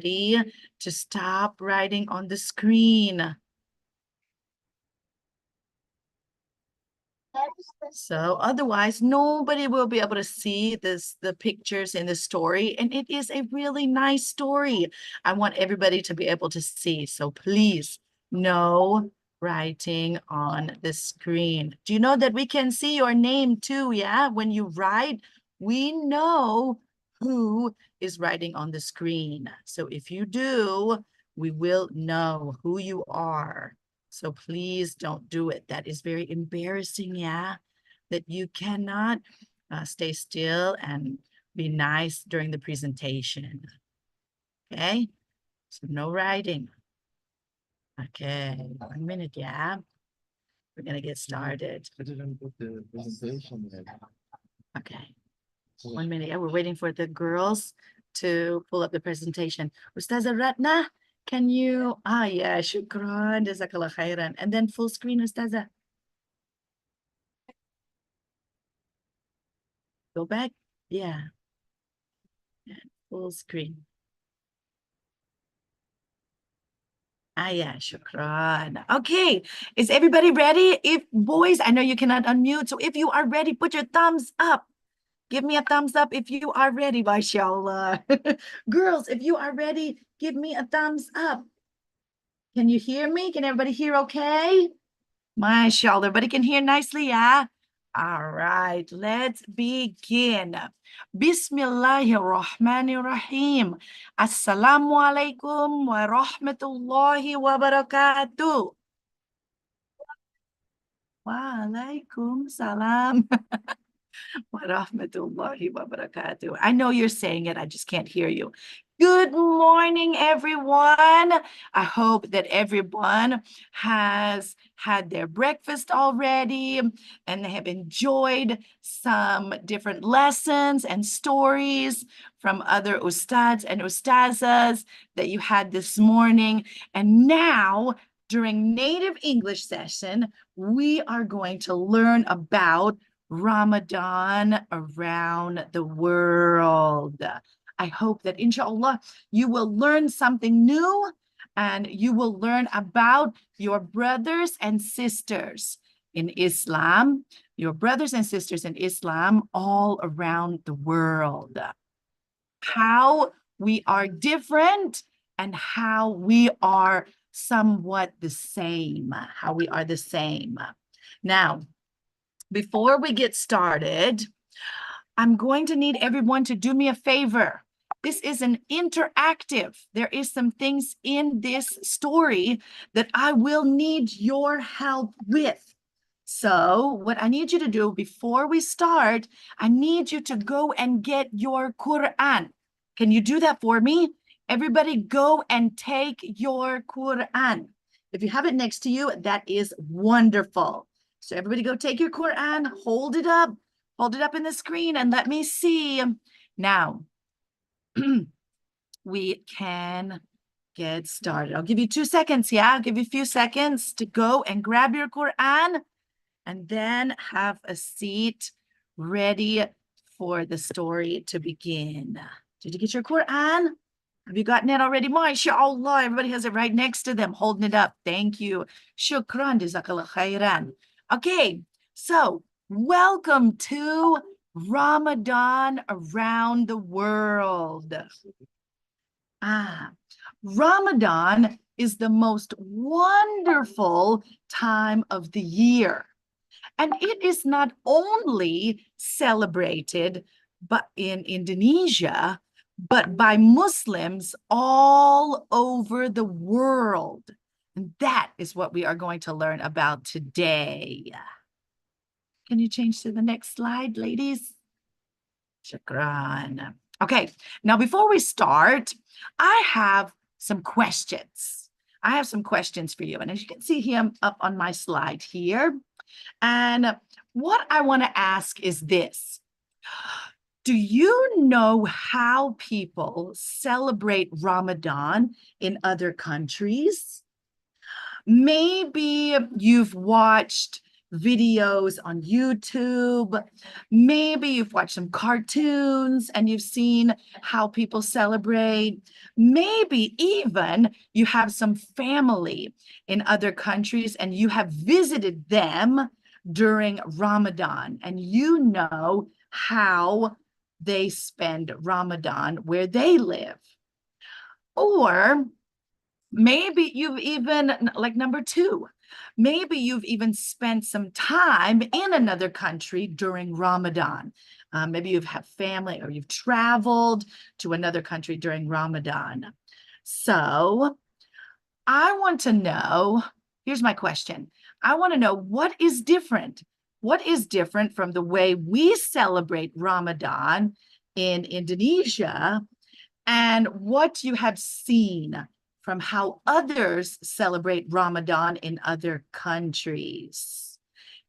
to stop writing on the screen. So otherwise, nobody will be able to see the pictures in the story. And it is a really nice story. I want everybody to be able to see. So please, no writing on the screen. Do you know that we can see your name too? Yeah, when you write, we know who is writing on the screen. So if you do, we will know who you are. So please don't do it. That is very embarrassing, yeah, that you cannot stay still and be nice during the presentation. Okay, so no writing. Okay, 1 minute, yeah. We're gonna get started. I didn't put the presentation yet. Okay, 1 minute, yeah, we're waiting for the girls to pull up the presentation. Ustazah Ratna, can you, yeah, shukran, jazakallah khairan. And then full screen, Ustazah. Go back, yeah. Full screen. Yeah, shukran. Okay, is everybody ready? If boys, I know you cannot unmute, so if you are ready, put your thumbs up. Give me a thumbs up if you are ready, mashallah. Girls, if you are ready, give me a thumbs up. Can you hear me? Can everybody hear okay? Mashallah, everybody can hear nicely, yeah? All right, let's begin. Bismillahirrahmanirrahim. Assalamualaikum warahmatullahi wabarakatuh. Waalaikum salam. Warahmatullahi wabarakatuh. I know you're saying it, I just can't hear you. Good morning, everyone. I hope that everyone has had their breakfast already and they have enjoyed some different lessons and stories from other ustads and ustazas that you had this morning. And now, during native English session, we are going to learn about Ramadan around the world. I hope that inshallah you will learn something new and you will learn about your brothers and sisters in Islam, your brothers and sisters in Islam all around the world. How we are different and how we are somewhat the same, how we are the same. Now, before we get started, I'm going to need everyone to do me a favor. This is an interactive. There is some things in this story that I will need your help with. So what I need you to do before we start, I need you to go and get your Quran. Can you do that for me? Everybody go and take your Quran. If you have it next to you, that is wonderful. So everybody go take your Quran, hold it up in the screen and let me see. Now, we can get started. I'll give you 2 seconds, yeah? I'll give you a few seconds to go and grab your Quran and then have a seat ready for the story to begin. Did you get your Quran? Have you gotten it already? MashaAllah, everybody has it right next to them, holding it up. Thank you. Shukran, jazakallah khairan. Okay, so welcome to Ramadan around the world. Ramadan is the most wonderful time of the year. And it is not only celebrated but in Indonesia, but by Muslims all over the world. And that is what we are going to learn about today. Can you change to the next slide, ladies? Shukran. Okay, now before we start, I have some questions. I have some questions for you. And as you can see here up on my slide here, and what I want to ask is this. Do you know how people celebrate Ramadan in other countries? Maybe you've watched videos on YouTube. Maybe you've watched some cartoons and you've seen how people celebrate. Maybe even you have some family in other countries and you have visited them during Ramadan and you know how they spend Ramadan where they live. Or maybe you've even, like number two, maybe you've even spent some time in another country during Ramadan. Maybe you've had family or you've traveled to another country during Ramadan. So I want to know, here's my question. I want to know what is different. What is different from the way we celebrate Ramadan in Indonesia and what you have seen from how others celebrate Ramadan in other countries.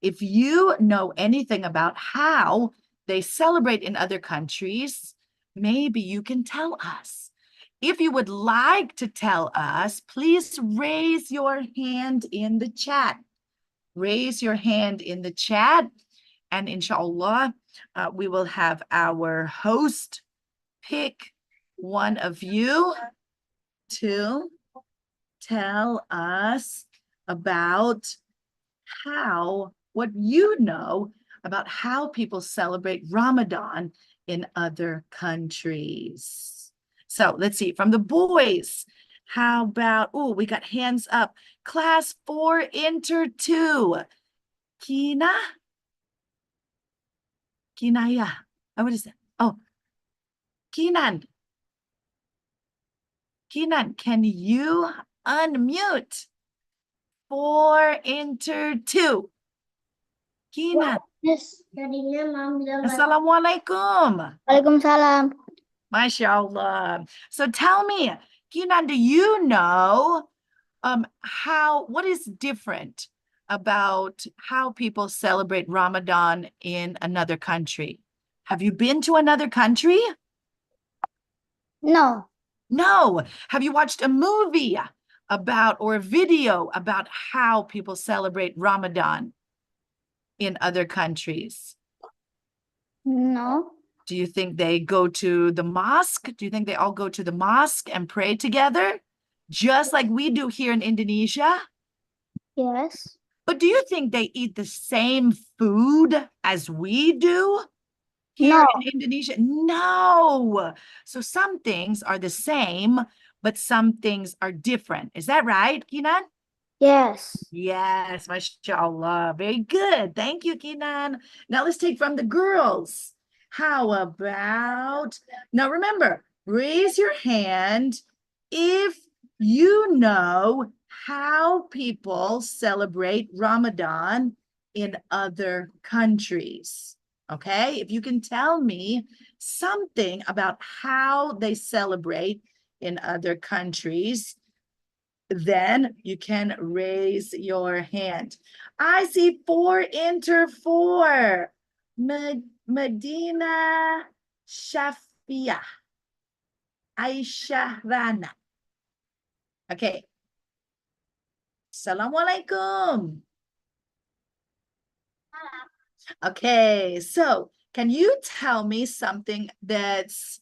If you know anything about how they celebrate in other countries, maybe you can tell us. If you would like to tell us, please raise your hand in the chat. Raise your hand in the chat, and inshallah, we will have our host pick one of you to tell us about what you know about how people celebrate Ramadan in other countries. So let's see, from the boys, how about, oh, we got hands up. Class 4, Inter 2. Kina? Kinaya. Oh, what is that? Oh, Kinan. Kinan, can you unmute for Inter 2? Kinan. Yes, tadinya Mom bilang Assalamualaikum. Waalaikumsalam. Masya Allah. So tell me, Kinan, do you know what is different about how people celebrate Ramadan in another country? Have you been to another country? No, No. Have you watched a movie about or a video about how people celebrate Ramadan in other countries? no, Do you think they go to the mosque? Do you think they all go to the mosque and pray together, just like we do here in Indonesia? yes, But do you think they eat the same food as we do here no, in Indonesia? No. So some things are the same, but some things are different. Is that right, Kinan? yes. Yes, mashallah. Very good. Thank you, Kinan. Now let's take from the girls. How about, now remember, raise your hand if you know how people celebrate Ramadan in other countries. Okay, if you can tell me something about how they celebrate in other countries, then you can raise your hand. I see 4 Inter 4. Medina Shafia. Aisyah Rana. Okay. Assalamualaikum. Okay, so can you tell me something that's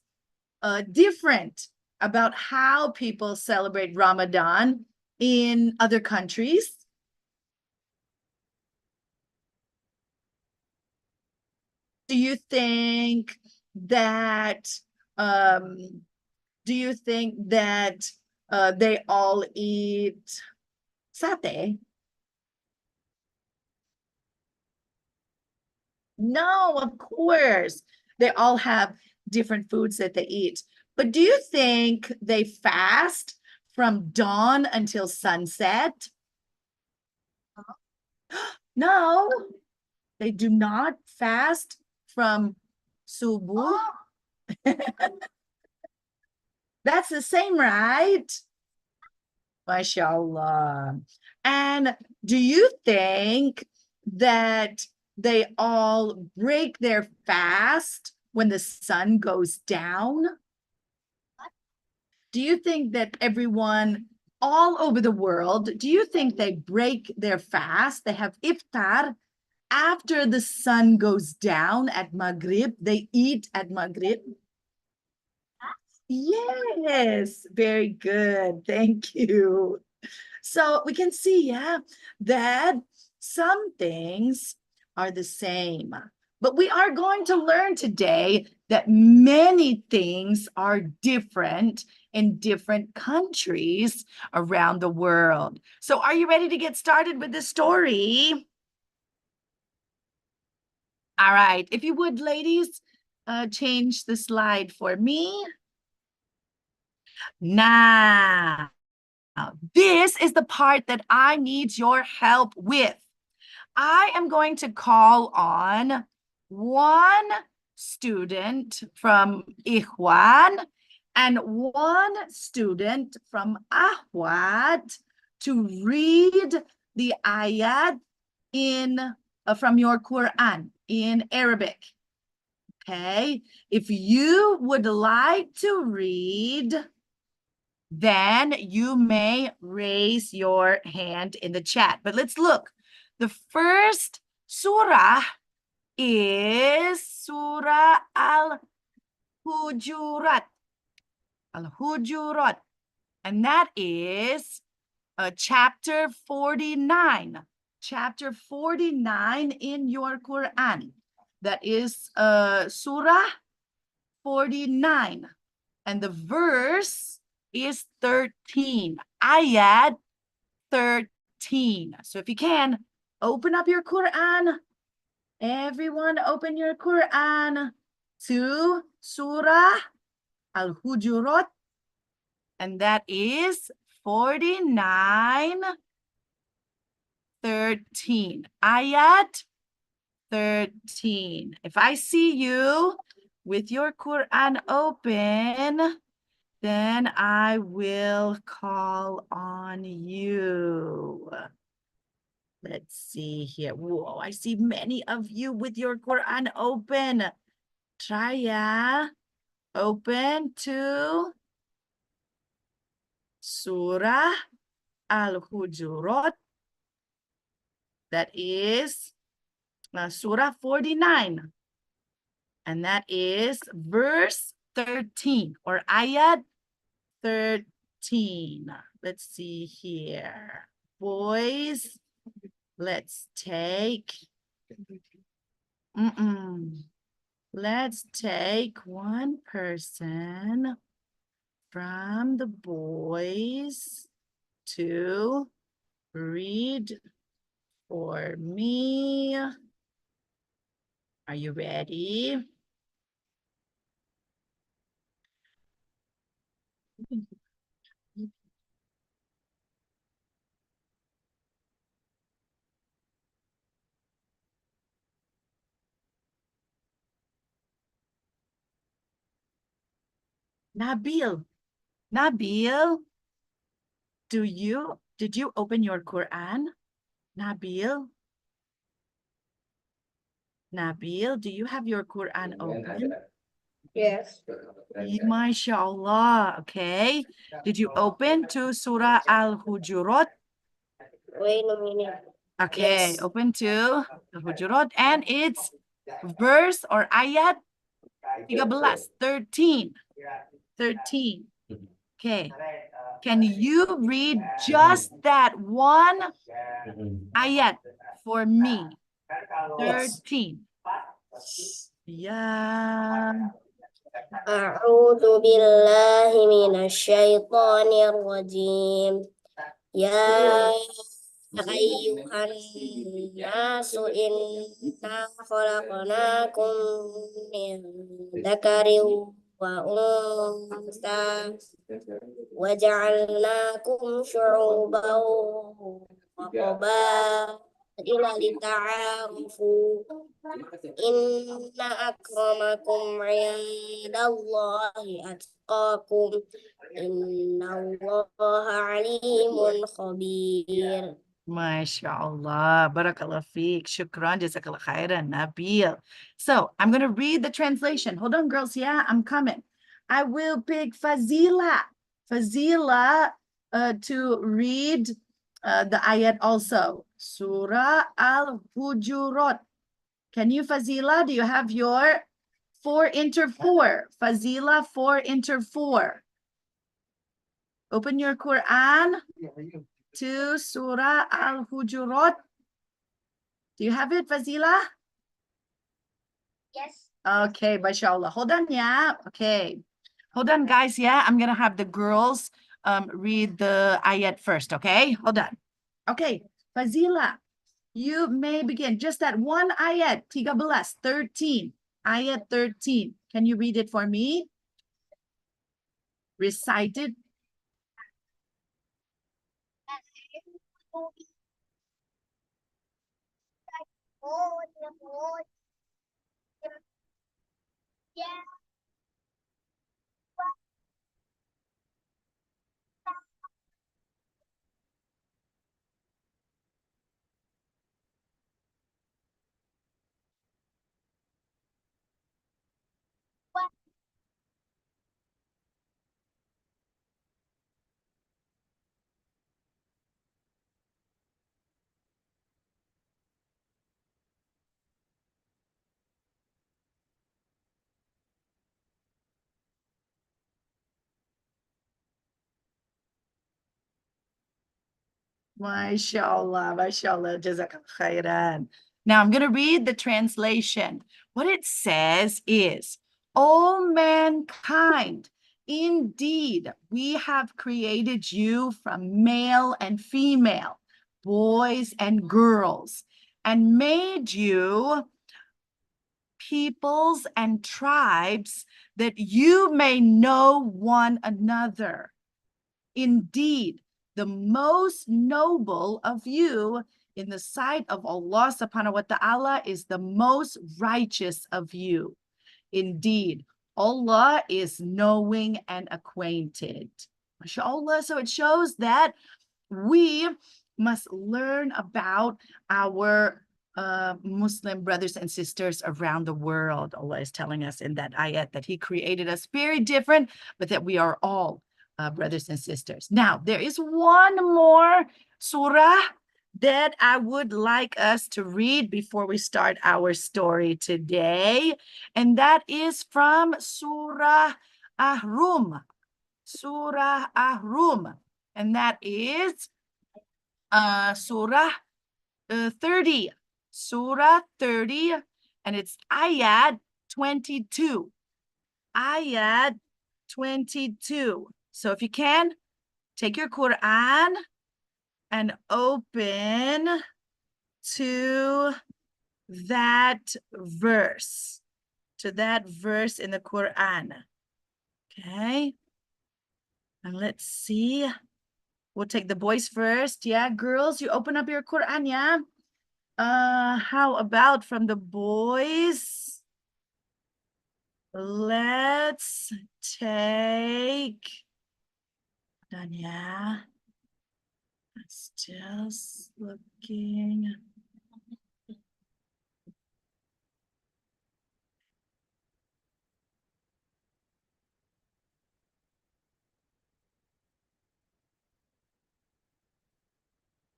different about how people celebrate Ramadan in other countries? Do you think that they all eat satay? No, of course. They all have different foods that they eat. But do you think they fast from dawn until sunset? No, they do not fast from subuh. That's the same, right? MashaAllah. And do you think that they all break their fast when the sun goes down? Do you think that everyone all over the world, do you think they break their fast? They have iftar after the sun goes down at Maghrib, they eat at Maghrib? Yes, very good. Thank you. So we can see, yeah, that some things are the same. But we are going to learn today that many things are different in different countries around the world. So are you ready to get started with the story? All right, if you would, ladies, change the slide for me. Now, this is the part that I need your help with. I am going to call on one student from Ikhwan and one student from Ahwat to read the ayat from your Quran in Arabic. Okay, if you would like to read, then you may raise your hand in the chat. But let's look. The first surah is Surah Al-Hujurat. Al-Hujurat. And that is chapter 49. Chapter 49 in your Quran. That is Surah 49. And the verse is 13. Ayat 13. So if you can, open up your Quran. Everyone open your Quran to Surah Al-Hujurat. And that is 49, 13. Ayat 13. If I see you with your Quran open, then I will call on you. Let's see here. Whoa, I see many of you with your Quran open. Try, yeah. Open to Surah Al-Hujurat. That is Surah 49. And that is verse 13 or ayat 13. Let's see here. Boys, let's take let's take one person from the boys to read for me. Are you ready? Nabil, did you open your Quran? Nabil, do you have your Quran open? Yes. MashaAllah, okay. Did you open to Surah Al-Hujurat? Wait a minute. Okay, Yes. open to Al-Hujurat and it's verse or ayat 13. 13. Okay. Can you read just that one ayat for me? 13. Yeah. أعوذ بالله من الشيطان الرجيم يا أيها الناس إنا خلقناكم من ذكر وأنثى وجعلناكم شعوبا وقبائل لتعارفوا إن أكرمكم عند الله أتقاكم إن الله عليم خبير. MashaAllah, barakallah feek, shukran, jazakallah khairan, Nabil. So I'm going to read the translation. Hold on, girls. Yeah, I'm coming. I will pick Fazila to read the ayat also. Surah Al-Hujurat. Can you, Fazila? Do you have your 4x4? Fazila, 4x4. Open your Quran to Surah Al-Hujurat. Do you have it, Fazila? Yes. Okay, mashallah. Hold on, yeah. Okay. Hold on, guys. Yeah, I'm going to have the girls read the ayat first, okay? Hold on. Okay, Fazila, you may begin. Just that one ayat, 13. Ayat 13. Can you read it for me? Recite it. Mashallah, mashallah, jazakallah khairan. Now I'm going to read the translation. What it says is, O mankind, indeed, we have created you from male and female, boys and girls, and made you peoples and tribes that you may know one another. Indeed, the most noble of you in the sight of Allah subhanahu wa ta'ala is the most righteous of you. Indeed, Allah is knowing and acquainted. MashaAllah. So it shows that we must learn about our Muslim brothers and sisters around the world. Allah is telling us in that ayat that He created us very different, but that we are all brothers and sisters. Now, there is one more surah that I would like us to read before we start our story today, and that is from Surah Ahrum. Surah Ahrum, and that is Surah 30. Surah 30, and it's Ayat 22. Ayat 22. So if you can, take your Quran and open to that verse, in the Quran. Okay. And let's see. We'll take the boys first. Yeah, girls, you open up your Quran, yeah? How about from the boys? Let's take Danya. Still looking.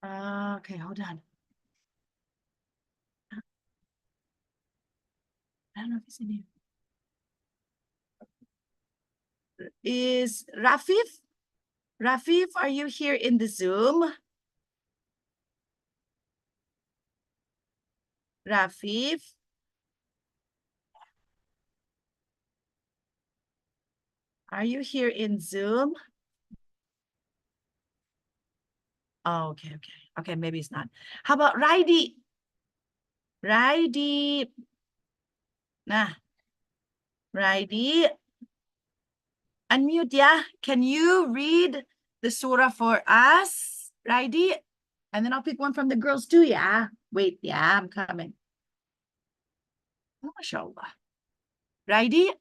Okay, hold on. I don't know if he's in here. Is Rafif? Rafif, are you here in the Zoom? Rafif? Are you here in Zoom? Oh, okay. Okay, maybe it's not. How about Raidi? Raidi. Nah. Raidi. Unmute, yeah? Can you read the surah for us, Raidi? And then I'll pick one from the girls too, yeah? Wait, yeah, I'm coming. MashaAllah. Raidi?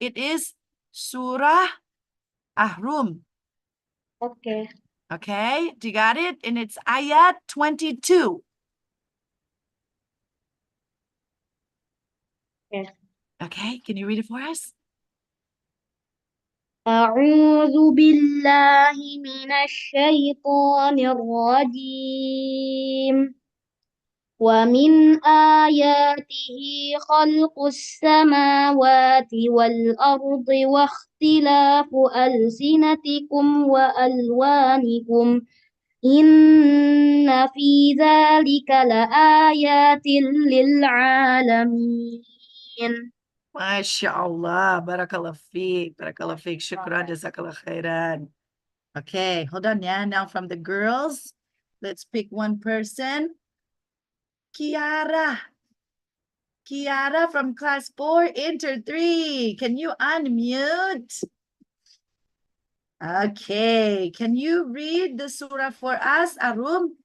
It is Surah Ahrum. Okay. Okay, do you got it? And it's Ayat 22. Yes. Okay, can you read it for us? أعوذ بالله من الشيطان الرجيم ومن آياته خلق السماوات والأرض واختلاف ألسنتكم وألوانكم إن في ذلك لآيات للعالمين. MashaAllah. Barakallah feek. Barakallah feek. Shukran. Jazakallah khairan. Okay, hold on. Yeah, now from the girls, let's pick one person. Kiara. Kiara from class 4, inter 3. Can you unmute? Okay, can you read the surah for us, Arum?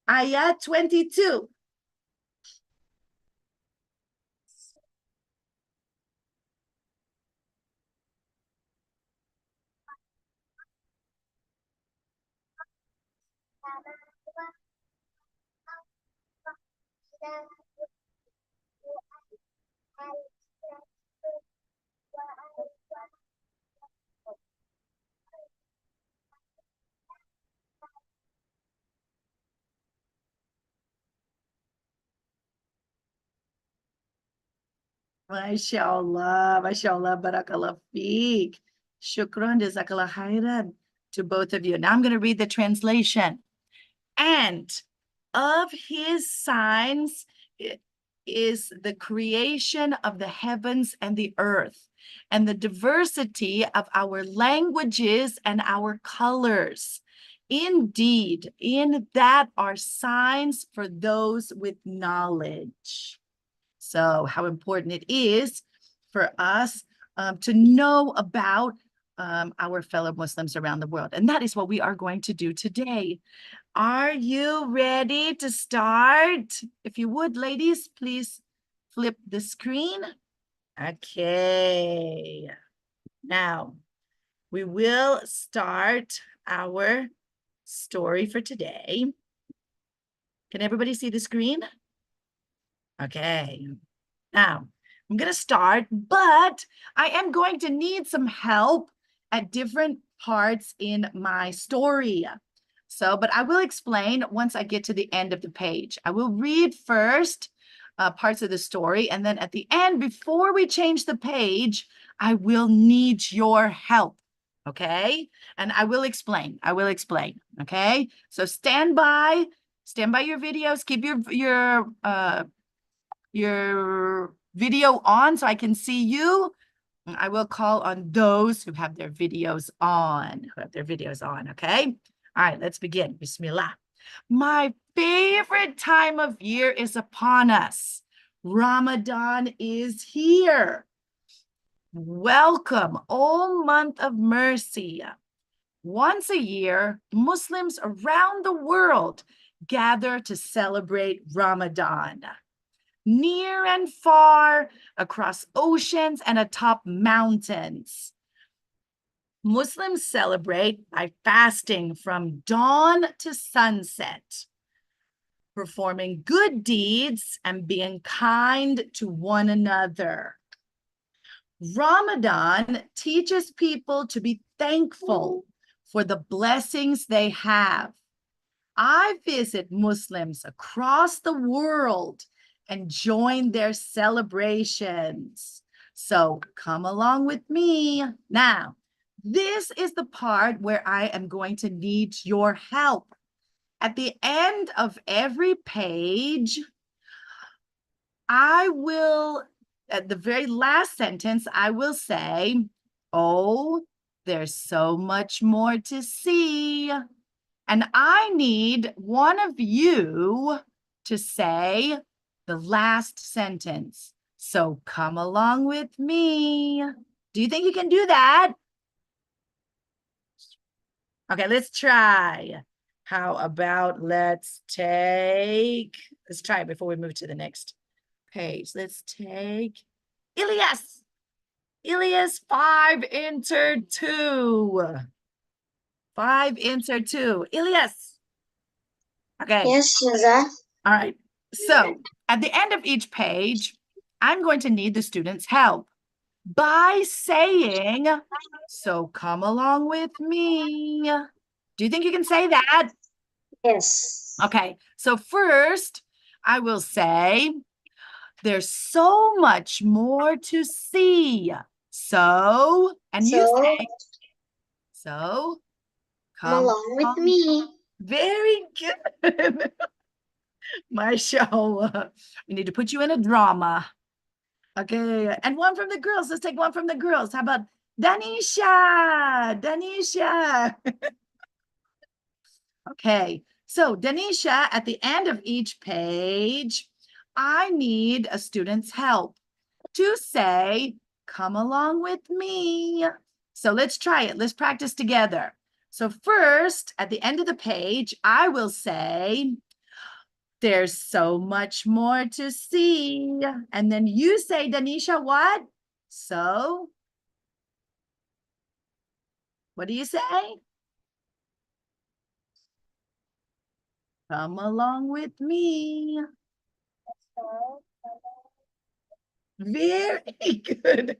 Ayat 22. MashaAllah, MashaAllah, Barakallah feek. Shukran, Jazakallah khairan to both of you. Now I'm going to read the translation. And of his signs is the creation of the heavens and the earth, and the diversity of our languages and our colors. Indeed, in that are signs for those with knowledge. So how important it is for us to know about our fellow Muslims around the world. And that is what we are going to do today. Are you ready to start? If you would, ladies, please flip the screen. Okay. Now, we will start our story for today. Can everybody see the screen? Okay. Now, I'm going to start, but I am going to need some help at different parts in my story. So, but I will explain once I get to the end of the page. I will read first parts of the story, and then at the end, before we change the page, I will need your help, okay? And I will explain. Okay? So stand by your videos, keep your video on so I can see you. I will call on those who have their videos on, okay? All right, let's begin. Bismillah. My favorite time of year is upon us. Ramadan is here. Welcome, O month of mercy. Once a year, Muslims around the world gather to celebrate Ramadan. Near and far, across oceans and atop mountains. Muslims celebrate by fasting from dawn to sunset, performing good deeds and being kind to one another. Ramadan teaches people to be thankful for the blessings they have. I visit Muslims across the world and join their celebrations. So come along with me. Now, this is the part where I am going to need your help. At the end of every page, I will, at the very last sentence, I will say, oh, there's so much more to see. And I need one of you to say the last sentence. So come along with me. Do you think you can do that? Okay, let's try. How about let's try it before we move to the next page. Let's take Ilyas. Ilyas, 5 enter 2. 5 enter 2. Ilyas. Okay. Yes, Shaza. All right. So at the end of each page, I'm going to need the students' help. by saying, so come along with me. Do you think you can say that? Yes. Okay, so first I will say, there's so much more to see. So, and you So, say, so come come along with along. me. Very good. Mashallah. We need to put you in a drama. Okay, and one from the girls. Let's take one from the girls. How about Danisha? Danisha. Okay, so Danisha, at the end of each page, I need a student's help to say, come along with me. So let's try it. Let's practice together. So first, at the end of the page, I will say, there's so much more to see. And then you say, Danisha, what? So, what do you say? Come along with me. Very good.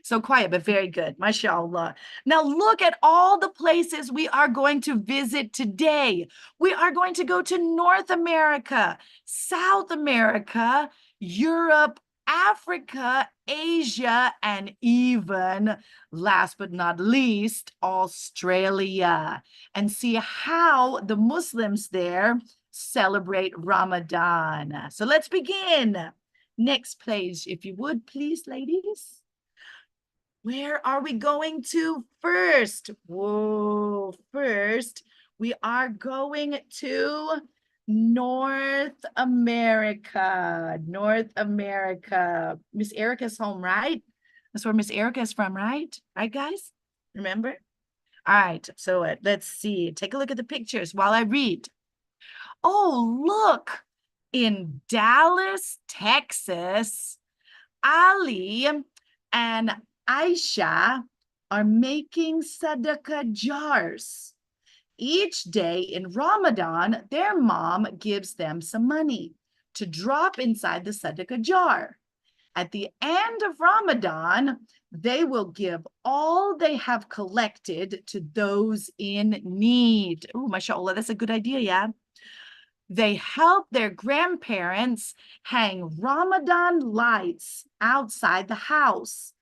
So quiet, but very good. MashaAllah. Now look at all the places we are going to visit today. We are going to go to North America, South America, Europe, Africa, Asia, and even, last but not least, Australia, and see how the Muslims there celebrate Ramadan. So let's begin. Next page, if you would, please, ladies. Where are we going to first? Whoa, first, we are going to North America. North America. Miss Erica's home, right? That's where Miss Erica is from, right? Right, guys? Remember? All right, so let's see. Take a look at the pictures while I read. Oh, look, in Dallas, Texas, Ali and Aisha are making sadaqah jars. Each day in Ramadan, their mom gives them some money to drop inside the sadaqah jar. At the end of Ramadan, they will give all they have collected to those in need. Oh, mashallah, that's a good idea, yeah. They help their grandparents hang Ramadan lights outside the house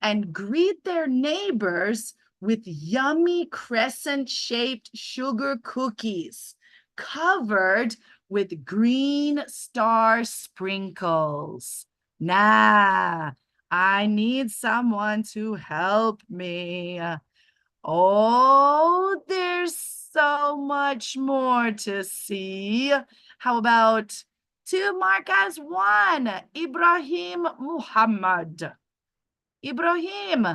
and greet their neighbors with yummy crescent-shaped sugar cookies covered with green star sprinkles. Nah, I need someone to help me. Oh, there's so much more to see. How about to mark as one, Ibrahim Muhammad. Ibrahim,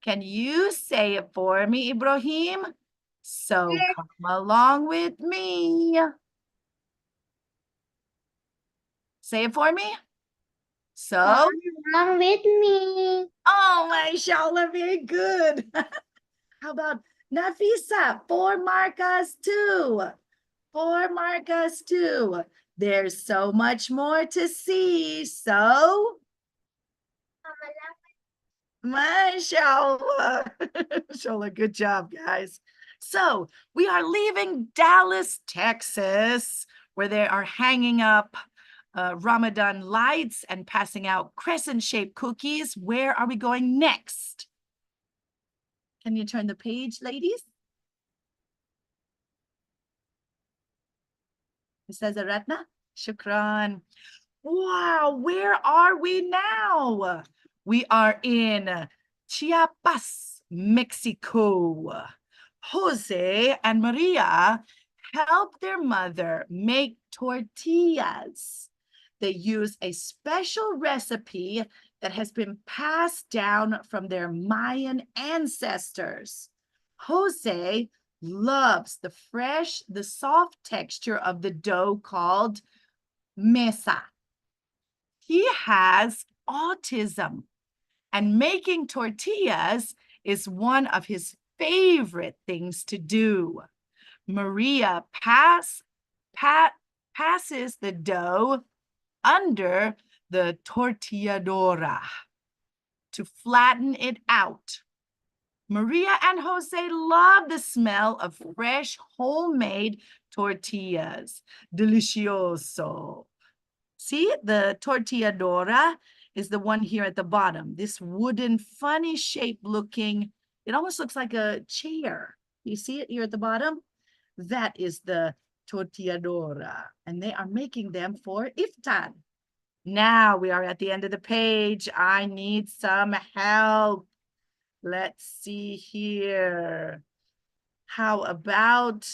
can you say it for me, Ibrahim? So come along with me. Say it for me. So, Come along with me. oh, mashallah, very good. How about Nafisa? 4 markers too. 4 markers too. There's so much more to see. So, mashallah. Mashallah, good job, guys. So we are leaving Dallas, Texas, where they are hanging up Ramadan lights and passing out crescent-shaped cookies. Where are we going next? Can you turn the page, ladies? Mrs. Ratna, shukran. Wow, where are we now? We are in Chiapas, Mexico. Jose and Maria help their mother make tortillas. They use a special recipe that has been passed down from their Mayan ancestors. Jose loves the soft texture of the dough called mesa. He has autism, and making tortillas is one of his favorite things to do. Maria passes the dough under the tortilladora. to flatten it out. Maria and Jose love the smell of fresh homemade tortillas. Delicioso. See, the tortilladora is the one here at the bottom. This wooden, funny shape looking, it almost looks like a chair. You see it here at the bottom? That is the tortilladora, and they are making them for iftar. Now we are at the end of the page. I need some help. Let's see here. How about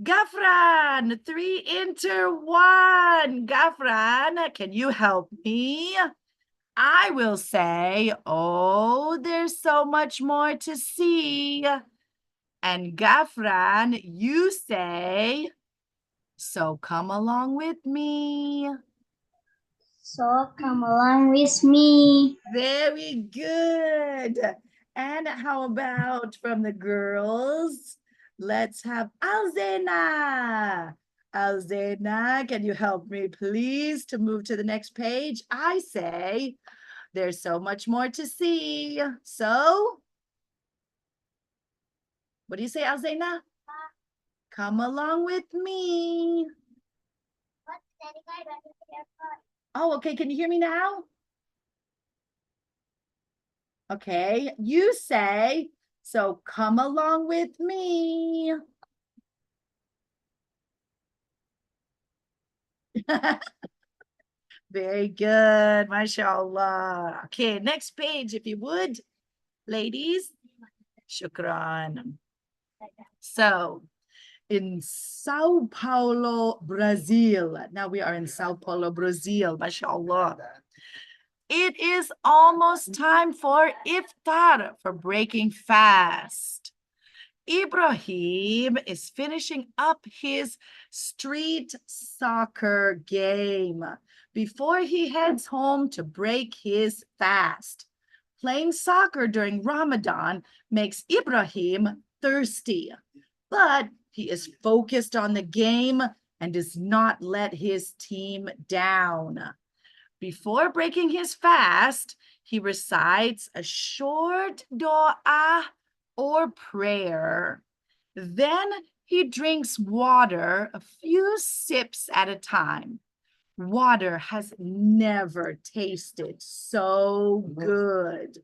Gafran? 3 enter 1. Gafran, can you help me? I will say, oh, there's so much more to see. And Gafran, you say, so come along with me. So come along with me. Very good. And how about from the girls? Let's have Alzena. Alzena, can you help me please to move to the next page? I say, there's so much more to see. So, what do you say, Alzena? Come along with me. Oh, okay. Can you hear me now? Okay. You say, so come along with me. Very good. MashaAllah. Okay. Next page, if you would, ladies. Shukran. So, in Sao Paulo, Brazil. Now we are in Sao Paulo, Brazil. MashaAllah. It is almost time for iftar, for breaking fast. Ibrahim is finishing up his street soccer game before he heads home to break his fast. Playing soccer during Ramadan makes Ibrahim thirsty, but he is focused on the game and does not let his team down. Before breaking his fast, he recites a short dua or prayer. Then he drinks water a few sips at a time. Water has never tasted so good.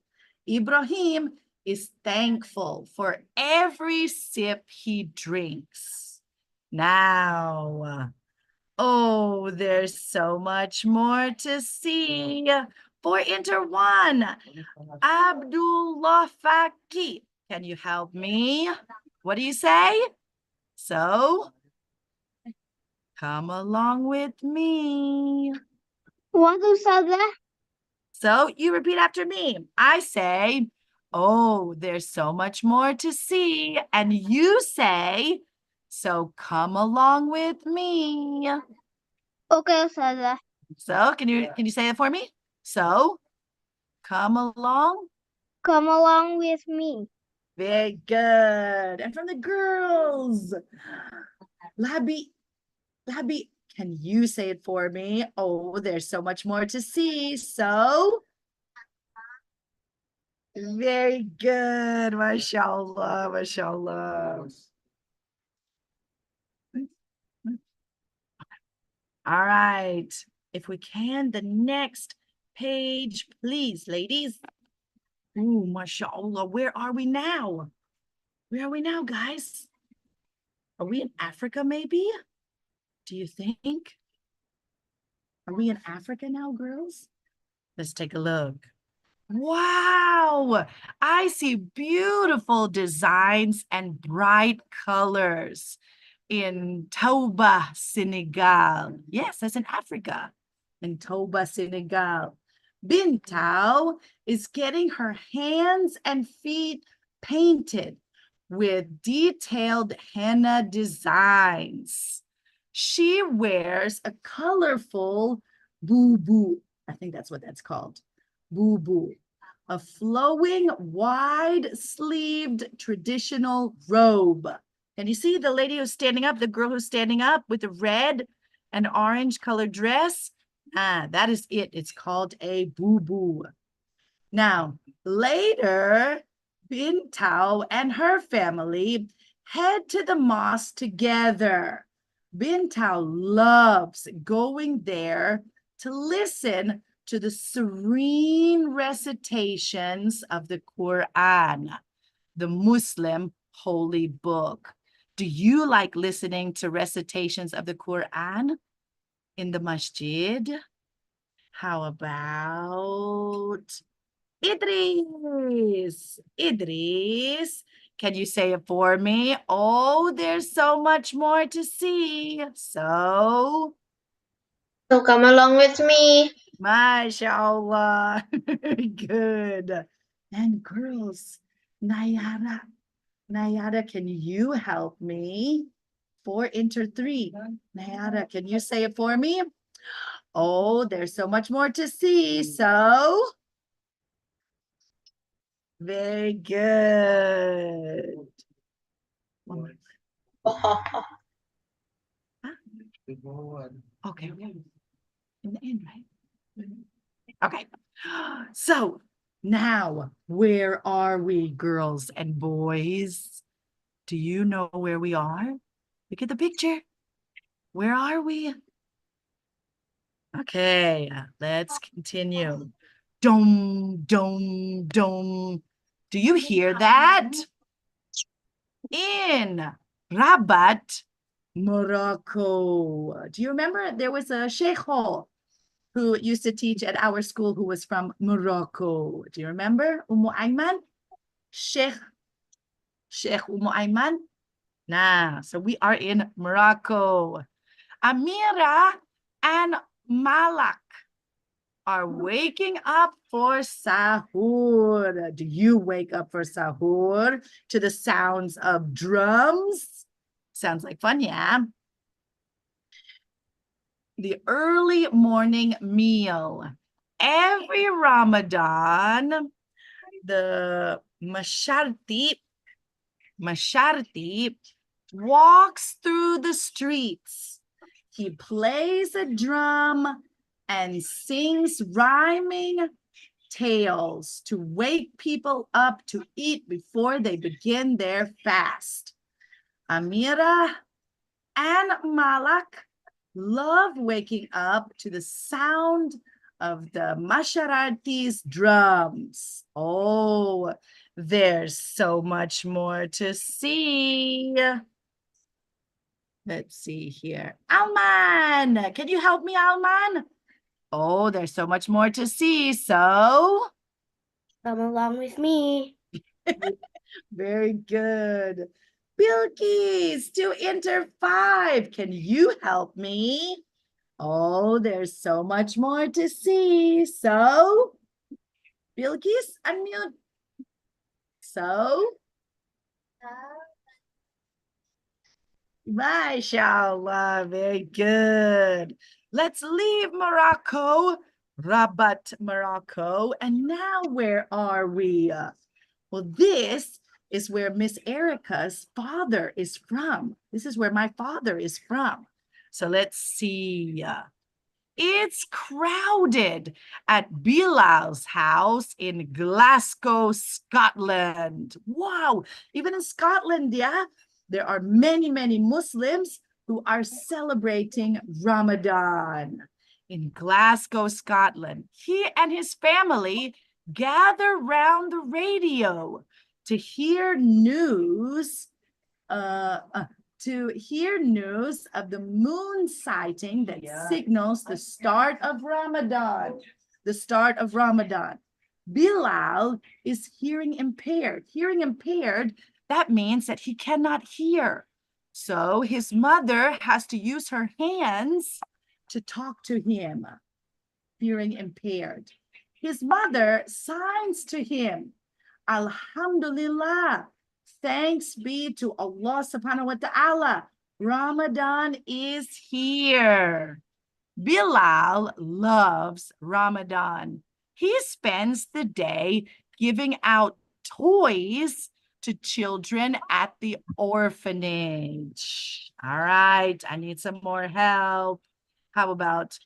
Ibrahim is thankful for every sip he drinks. Now, oh, there's so much more to see. For enter 1, Abdullah Faki. Can you help me? What do you say? So, come along with me. What Ustazah? So you repeat after me. I say, oh, there's so much more to see. And you say, so come along with me. Okay, Ustazah. So can you say it for me? So come along. Come along with me. Very good. And from the girls, Labi, can you say it for me? Oh, there's so much more to see. So very good. MashaAllah, MashaAllah. All right. If we can, the next page, please, ladies. Ooh, MashaAllah. Where are we now? Where are we now, guys? Are we in Africa, maybe? Do you think? Are we in Africa now, girls? Let's take a look. Wow, I see beautiful designs and bright colors in Touba, Senegal. Yes, that's in Africa, in Touba, Senegal. Bintao is getting her hands and feet painted with detailed henna designs. She wears a colorful boo-boo. I think that's what that's called. Boo-boo. A flowing, wide-sleeved traditional robe. Can you see the lady who's standing up, the girl who's standing up with the red and orange colored dress? That is it. It's called a boo-boo. Now, later, Bintao and her family head to the mosque together. Bintao loves going there to listen to the serene recitations of the Quran, the Muslim holy book. Do you like listening to recitations of the Quran in the masjid? How about Idris? Idris, can you say it for me? Oh, there's so much more to see. So, come along with me. mashallah. Very good. And girls, Nayara, can you help me? 4 enter 3. Nayara, can you say it for me? Oh, there's so much more to see. So, very good. One more. Okay. In the end, right? Okay. So now, where are we, girls and boys? Do you know where we are? Look at the picture. Where are we? Okay, let's continue. Dome, dome, dome. Do you hear that? In Rabat, Morocco. Do you remember there was a sheikh who used to teach at our school who was from Morocco? Do you remember? Ayman? Sheikh Ayman? Nah, so we are in Morocco. Amira and Malak are waking up for sahur. Do you wake up for sahur to the sounds of drums? Sounds like fun, yeah. The early morning meal. Every Ramadan, the Masharti walks through the streets. He plays a drum and sings rhyming tales to wake people up to eat before they begin their fast. Amira and Malak love waking up to the sound of the Masharati's drums. Oh, there's so much more to see. Let's see here. Alman, can you help me, Alman? Oh, there's so much more to see. So, Come along with me. very good. Bilkis, 2 enter 5. Can you help me? Oh, there's so much more to see. So, Bilkis, unmute. So, mashallah, very good. Let's leave Morocco, Rabat, Morocco. And now where are we? Well, this is where Miss Erica's father is from. This is where my father is from. So let's see. It's crowded at Bilal's house in Glasgow, Scotland. Wow, even in Scotland, yeah, there are many, many Muslims who are celebrating Ramadan. In Glasgow, Scotland, he and his family gather round the radio to hear news of the moon sighting that signals the start of Ramadan. The start of Ramadan. Bilal is hearing impaired. Hearing impaired, that means that he cannot hear. So his mother has to use her hands to talk to him. Hearing impaired. His mother signs to him. Alhamdulillah. Thanks be to Allah subhanahu wa ta'ala. Ramadan is here. Bilal loves Ramadan. He spends the day giving out toys to children at the orphanage. All right, I need some more help. How about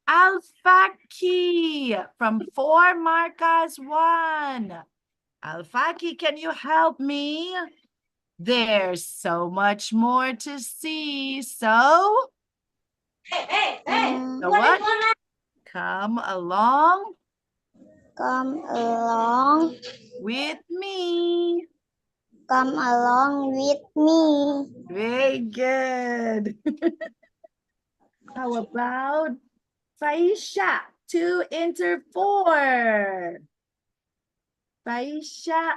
Al-Faki from 4 Marcas 1. Al-Faki, can you help me? There's so much more to see. So what? Come along Come along. with me. Come along with me. Very good. How about Faisha, 2 enter 4. Faisha,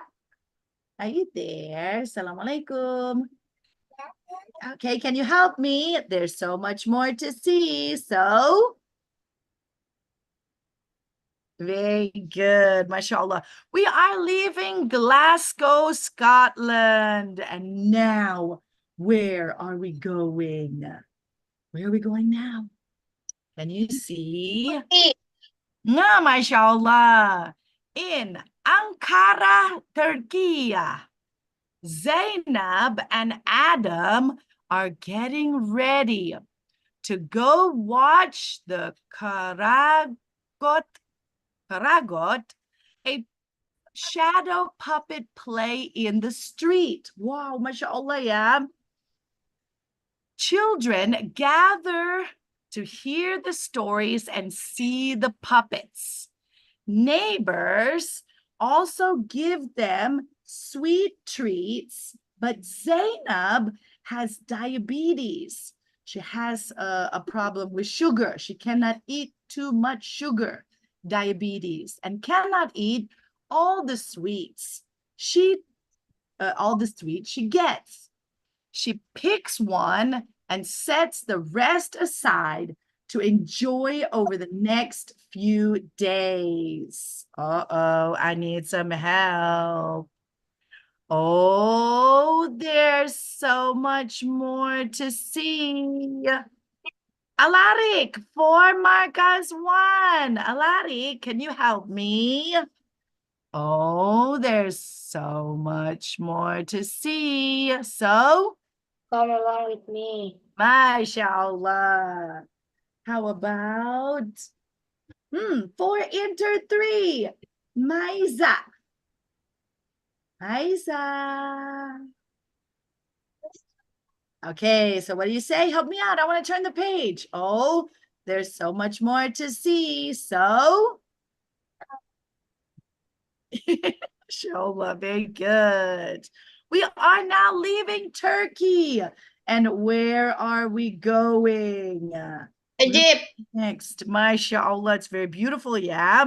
are you there? Assalamualaikum. Okay, can you help me? There's so much more to see. So, very good, mashallah. We are leaving Glasgow, Scotland. And now, where are we going? Where are we going now? Can you see? Yeah, mashallah. In Ankara, Turkey. Zainab and Adam are getting ready to go watch the Karagot, a shadow puppet play in the street. Wow, mashallah, yeah. Children gather to hear the stories and see the puppets. Neighbors also give them sweet treats, but Zainab has diabetes. She has a problem with sugar. She cannot eat too much sugar, diabetes, and cannot eat all the sweets she gets. She picks one and sets the rest aside to enjoy over the next few days. Uh-oh, I need some help. Oh, there's so much more to see. Alarik, 4 Marcas 1. Alarik, can you help me? Oh, there's so much more to see. So, Come along with me. mashallah. How about 4 enter 3? Maiza. Maiza. Okay, so what do you say? Help me out. I want to turn the page. Oh, there's so much more to see. So, mashallah, very good. We are now leaving Turkey. And where are we going? Egypt. Next, mashallah, it's very beautiful, yeah?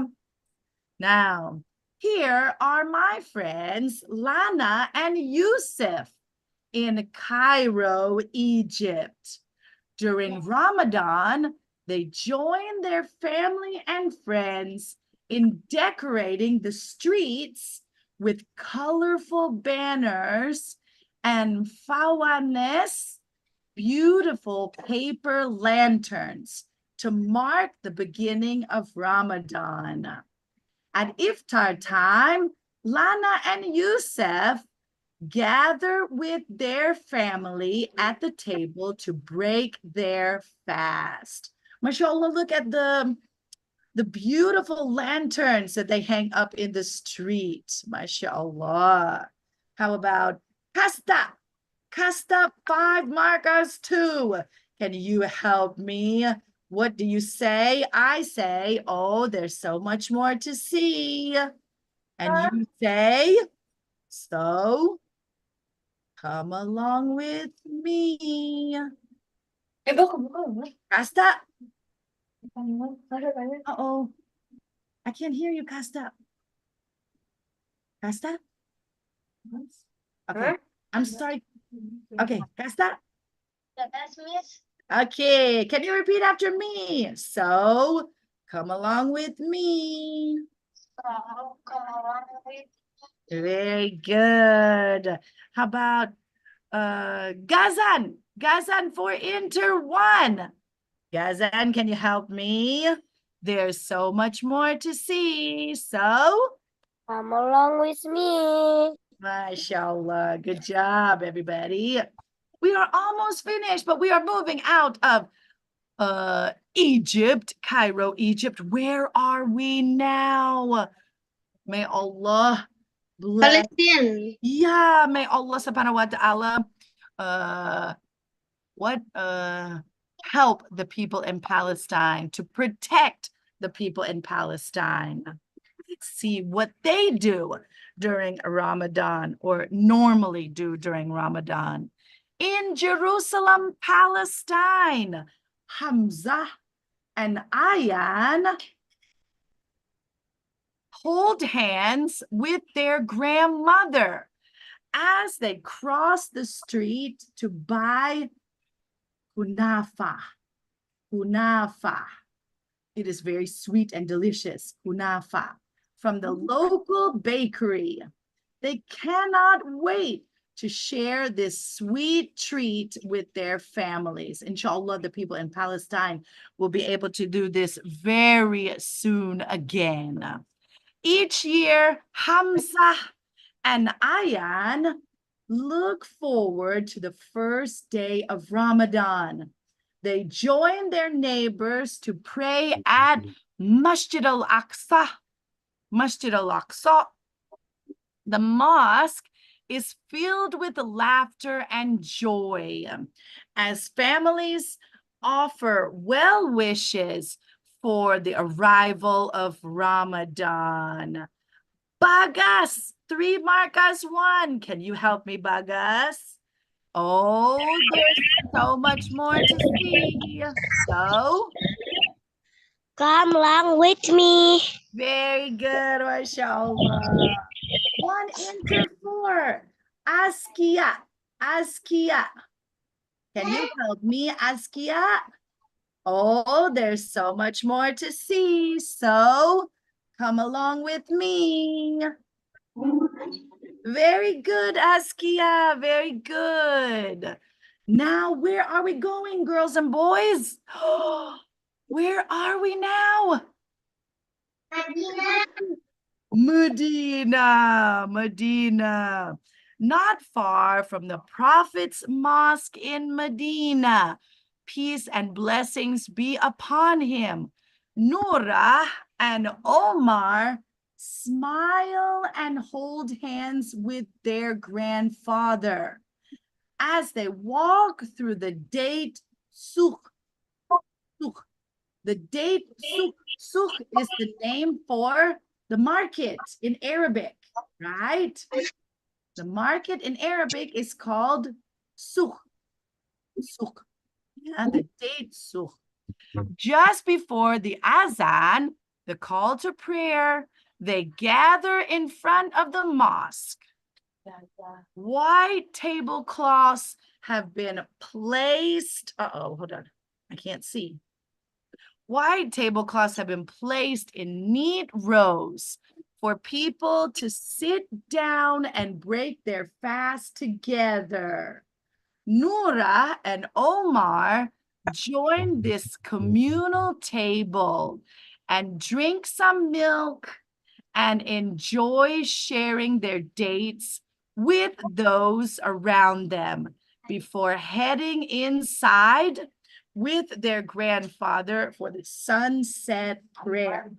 Now, here are my friends, Lana and Yusuf in Cairo, Egypt. During Ramadan, they join their family and friends in decorating the streets with colorful banners and fawanes, beautiful paper lanterns, to mark the beginning of Ramadan. At iftar time, Lana and Yusuf gather with their family at the table to break their fast. Mashallah, look at the beautiful lanterns that they hang up in the street. Mashallah. How about Kasta? Kasta 5 Marcas 2. Can you help me? What do you say? I say, oh, there's so much more to see. And you say, so come along with me. Kasta? Uh-oh. I can't hear you, Kasta. Kasta? Okay. I'm sorry. Okay, Kasta? Miss. Okay, can you repeat after me? So, come along with me. Come along with Very good. How about Gazan? Gazan for Inter 1. Gazan, can you help me? There's so much more to see. So, Come along with me. mashallah. Good job, everybody. We are almost finished, but we are moving out of Egypt, Cairo, Egypt. Where are we now? May Allah bless. Palestine. Yeah, may Allah subhanahu wa ta'ala help the people in Palestine, to protect the people in Palestine. Let's see what they do during Ramadan, or normally do during Ramadan. In Jerusalem, Palestine, Hamza and Ayan hold hands with their grandmother as they cross the street to buy kunafa. Kunafa. It is very sweet and delicious, kunafa, from the local bakery. They cannot wait to share this sweet treat with their families. Inshallah, the people in Palestine will be able to do this very soon again. Each year, Hamza and Ayan look forward to the first day of Ramadan. They join their neighbors to pray at Masjid al-Aqsa. Masjid al-Aqsa. The mosque is filled with laughter and joy as families offer well wishes for the arrival of Ramadan. Bagas, 3 markas 1. Can you help me, Bagas? Oh, there's so much more to see. So, Come along with me. very good, mashallah. 1 enter 4. Askia, Askia. Can you help me, Askia? Oh, there's so much more to see. So, come along with me. Very good, Askia. Very good. Now, where are we going, girls and boys? Where are we now? Medina, Medina. Not far from the Prophet's mosque in Medina. Peace and blessings be upon him. Noura and Omar smile and hold hands with their grandfather as they walk through the date souk. Souk. The date souk. Souk is the name for the market in Arabic, right? The market in Arabic is called souk. Souk. Yeah, the date souk. Just before the azan, the call to prayer, they gather in front of the mosque. White tablecloths have been placed. Hold on. I can't see. White tablecloths have been placed in neat rows for people to sit down and break their fast together. Noura and Omar join this communal table and drink some milk and enjoy sharing their dates with those around them before heading inside with their grandfather for the sunset prayer.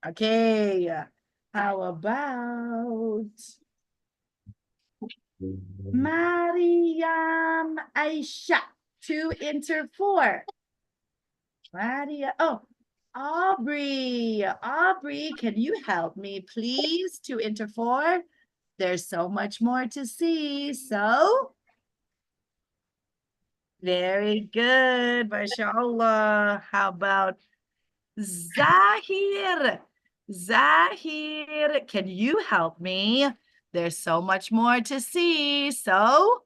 Okay, how about Mariam Aisha, 2 enter 4. Maria, Aubrey, Aubrey, can you help me, please? 2 enter 4. There's so much more to see. So, very good, mashallah. How about Zahir? Zahir, can you help me? There's so much more to see. So,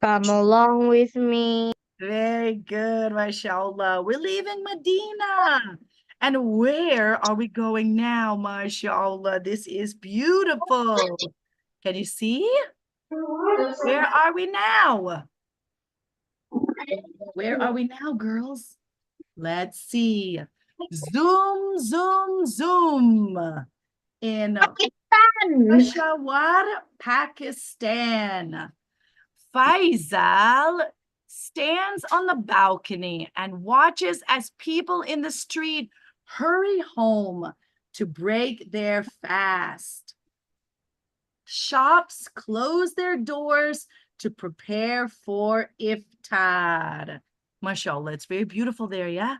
Come along with me. very good, mashallah. We're leaving Medina. And where are we going now, mashallah? This is beautiful. Can you see? Where are we now? Where are we now, girls? Let's see. Zoom, zoom, zoom. In Peshawar, Pakistan. Faisal stands on the balcony and watches as people in the street hurry home to break their fast. Shops close their doors to prepare for iftar. MashaAllah, it's very beautiful there, yeah?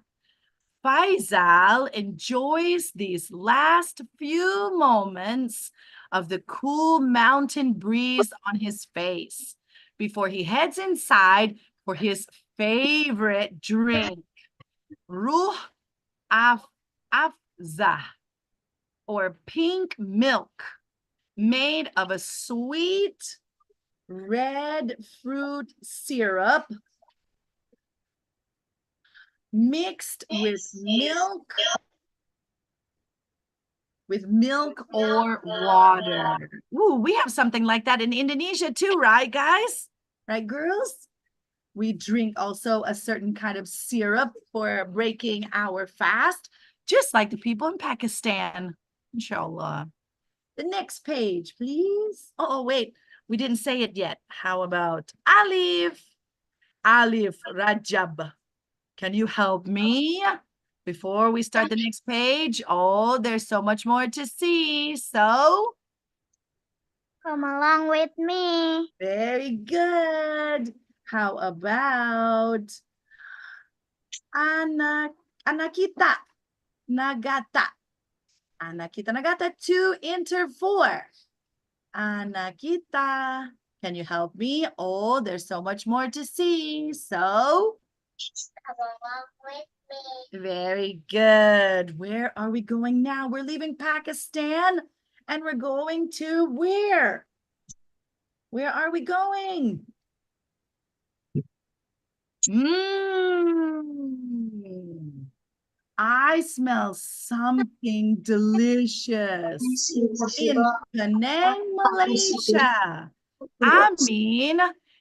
Faisal enjoys these last few moments of the cool mountain breeze on his face before he heads inside for his favorite drink, Ruh Afza, or pink milk, made of a sweet red fruit syrup mixed with milk or water. Ooh, we have something like that in Indonesia too, right, guys? Right, girls? We drink also a certain kind of syrup for breaking our fast, just like the people in Pakistan, inshallah. The next page, please. Oh, wait, we didn't say it yet. How about Alif? Alif Rajab. Can you help me before we start the next page? Oh, there's so much more to see. So, Come along with me. very good. How about Anakita Nagata? Anakita Nagata 2 enter 4. Anakita, can you help me? Oh, there's so much more to see. So, Come along with me. very good. Where are we going now? We're leaving Pakistan and we're going to where? Where are we going? I smell something delicious in Penang, Malaysia. Amin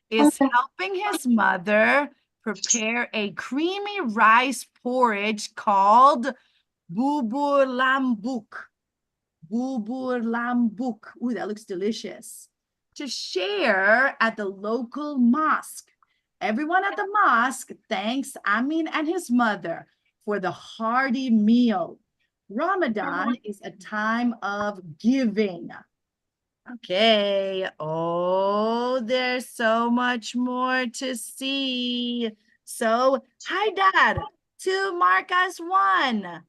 is helping his mother prepare a creamy rice porridge called bubur lambuk. Bubur lambuk. Ooh, that looks delicious. To share at the local mosque. Everyone at the mosque thanks Amin and his mother for the hearty meal. Ramadan is a time of giving. Okay. Oh, there's so much more to see. So, hi, Dad. 2 mark as 1.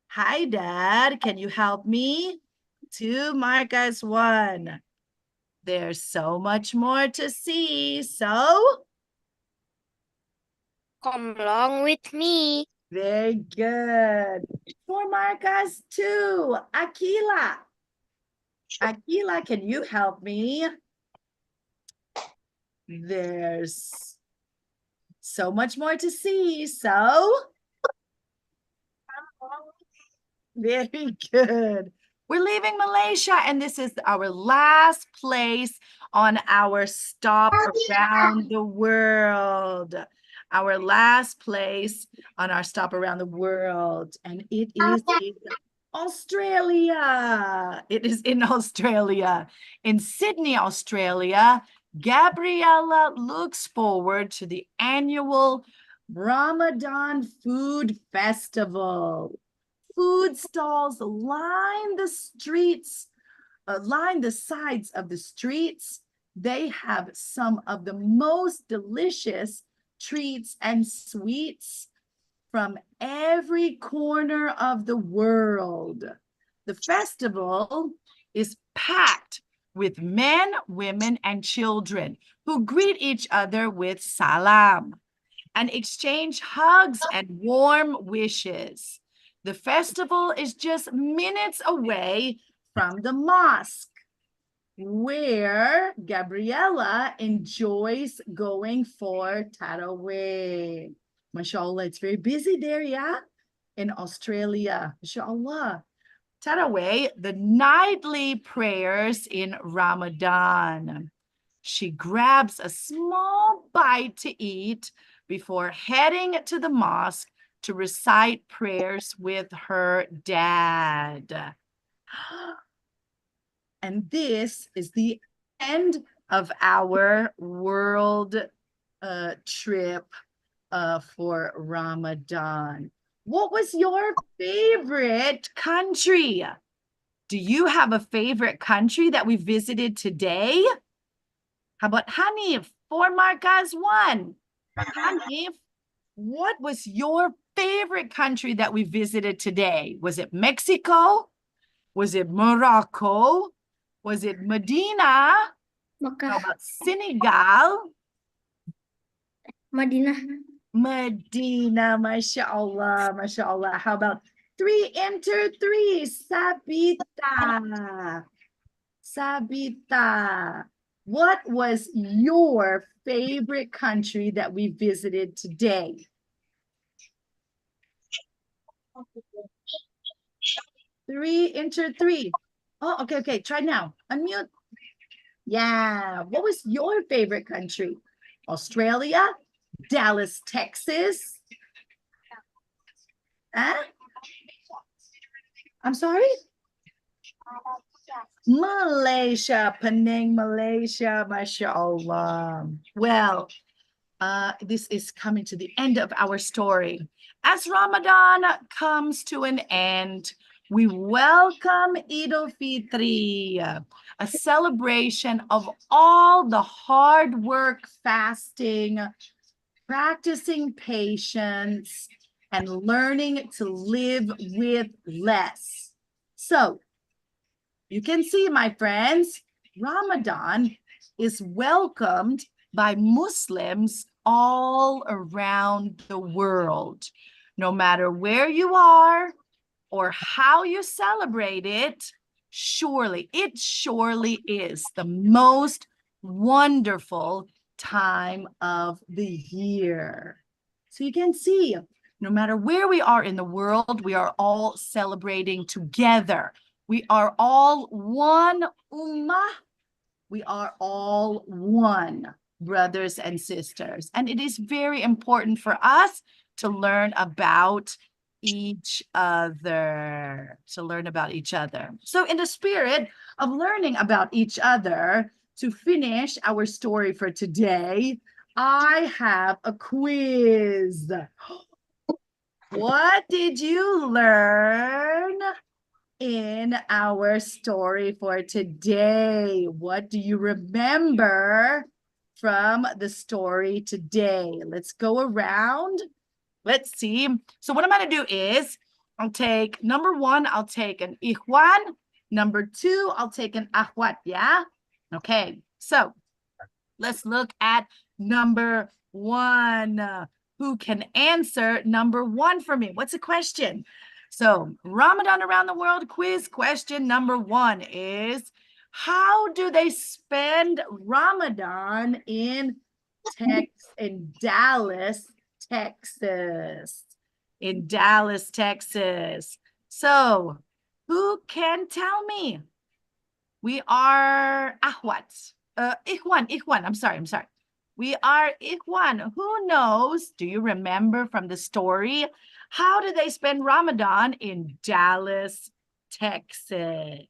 Hi, Dad. Can you help me? 2 mark as 1. There's so much more to see. So, Come along with me. very good. 4 mark as 2. Akila. Akila, can you help me? There's so much more to see. So, very good. We're leaving Malaysia, and this is our last place on our stop around the world. Our last place on our stop around the world, and it is in Australia. It is in Australia. In Sydney, Australia, Gabriella looks forward to the annual Ramadan Food Festival. Food stalls line the streets, line the sides of the streets. They have some of the most delicious treats and sweets from every corner of the world. The festival is packed with men, women, and children who greet each other with salam and exchange hugs and warm wishes. The festival is just minutes away from the mosque, where Gabriella enjoys going for Tarawih. MashaAllah, it's very busy there, yeah? In Australia, MashaAllah. Tarawih, the nightly prayers in Ramadan. She grabs a small bite to eat before heading to the mosque to recite prayers with her dad. And this is the end of our world trip for Ramadan. What was your favorite country? Do you have a favorite country that we visited today? How about Hanif? 4 markas, 1. Hanif, what was your favorite country that we visited today? Was it Mexico? Was it Morocco? Was it Medina? How Mekah, about Senegal? Madinah. Medina, mashallah, mashallah. How about 3 enter 3? Sabita. Sabita. What was your favorite country that we visited today? 3 enter 3. Oh, okay. Try now. Unmute. Yeah. What was your favorite country? Australia? Dallas, Texas? Huh? I'm sorry? Malaysia, Penang, Malaysia, mashallah. Well, this is coming to the end of our story. As Ramadan comes to an end, we welcome Eid al-Fitri, a celebration of all the hard work, fasting, practicing patience, and learning to live with less. So, you can see, my friends, Ramadan is welcomed by Muslims all around the world. No matter where you are or how you celebrate it, it surely is the most wonderful time of the year. So you can see, no matter where we are in the world, we are all celebrating together. We are all one ummah. We are all one, brothers and sisters. And it is very important for us to learn about each other, So in the spirit of learning about each other, to finish our story for today, I have a quiz. What did you learn in our story for today? What do you remember from the story today? Let's go around. Let's see. So what I'm going to do is I'll take number 1, I'll take an ikhwan. Number 2, I'll take an akhwat. Yeah. Okay. So let's look at number 1. Who can answer number 1 for me? What's the question? So Ramadan around the world quiz question number 1 is, how do they spend Ramadan in Dallas, Texas? In Dallas, Texas. So who can tell me? We are Ahwat. Ikhwan. I'm sorry. We are Ikhwan. Who knows? Do you remember from the story? How do they spend Ramadan in Dallas, Texas?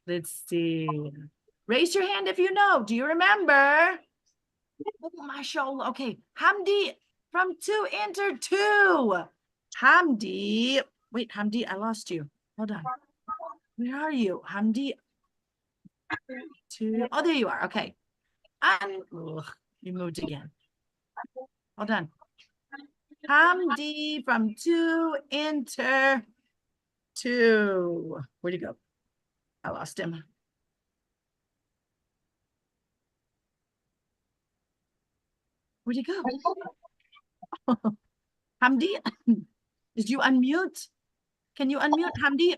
Let's see. Raise your hand if you know. Do you remember? Oh, mashallah. Okay. Hamdi from 2 enter 2. Hamdi. Wait, Hamdi, I lost you. Hold on. Where are you, Hamdi? 2. Oh, there you are. Okay. And you moved again. Hold on. Hamdi from 2 enter 2. Where'd he go? I lost him. Where'd he go? Hamdi, did you unmute? Can you unmute, Hamdi?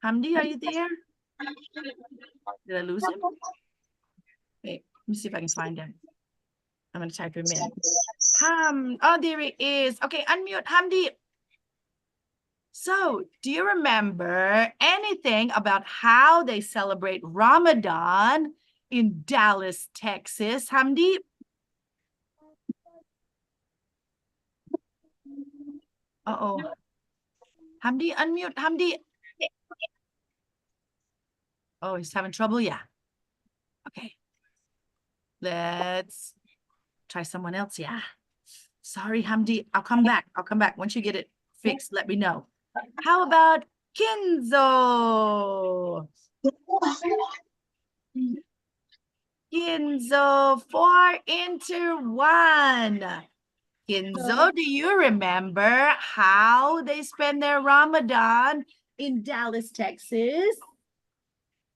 Hamdi, are you there? Did I lose him? Wait, let me see if I can find him. I'm going to type him in. Oh, there he is. Okay, unmute, Hamdi. So, do you remember anything about how they celebrate Ramadan in Dallas, Texas, Hamdi? Uh-oh. Hamdi, unmute, Hamdi. Oh, he's having trouble? Yeah. Okay. Let's try someone else. Yeah. Sorry, Hamdi. I'll come back. I'll come back. Once you get it fixed, let me know. How about Kinzo? Kinzo, 4 into 1. Kinzo, do you remember how they spend their Ramadan in Dallas, Texas?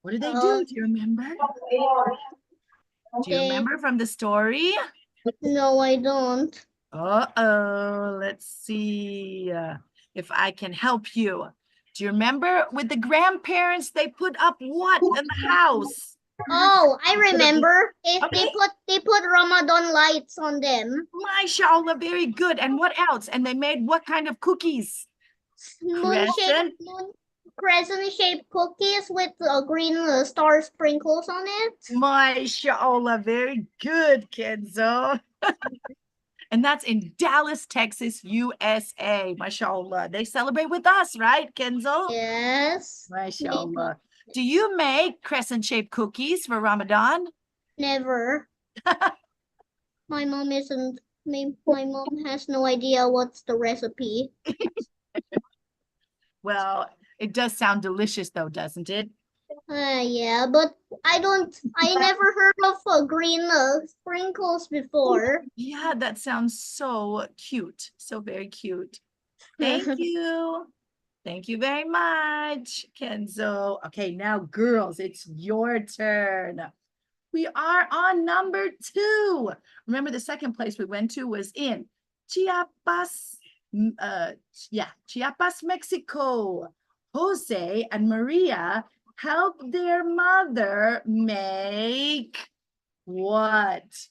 What do they do? Do you remember? Do you Okay. remember from the story? No, I don't. Uh-oh, let's see if I can help you. Do you remember with the grandparents, they put up what in the house? Oh, I Put up the- remember. If Okay. they put Ramadan lights on them. MashaAllah, very good. And what else? And they made what kind of cookies? Crescent? Crescent shaped cookies with green star sprinkles on it. MashaAllah, very good, Kenzo. And that's in Dallas, Texas, USA. MashaAllah. They celebrate with us, right, Kenzo? Yes. MashaAllah. Do you make crescent-shaped cookies for Ramadan? Never. My mom isn't. My mom has no idea what's the recipe. Well, it does sound delicious though, doesn't it? Yeah, but I never heard of green sprinkles before. Yeah, that sounds so cute. So very cute. Thank you. Thank you very much, Kenzo. Okay, now girls, it's your turn. We are on number 2. Remember the second place we went to was in Chiapas, Chiapas, Mexico. Jose and Maria helped their mother make what?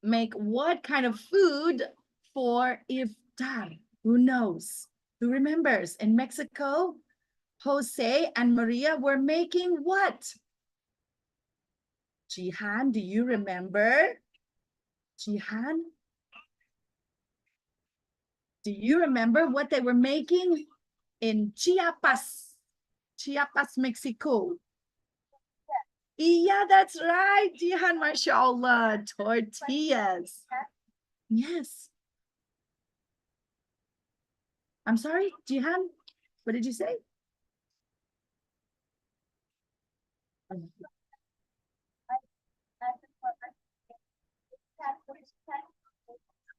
Make what kind of food for iftar? Who knows? Who remembers? In Mexico, Jose and Maria were making what? Jihan, do you remember? Jihan? Do you remember what they were making in Chiapas, Mexico? Yeah, that's right, Jihan, mashallah, tortillas. Yes. I'm sorry, Jihan, what did you say?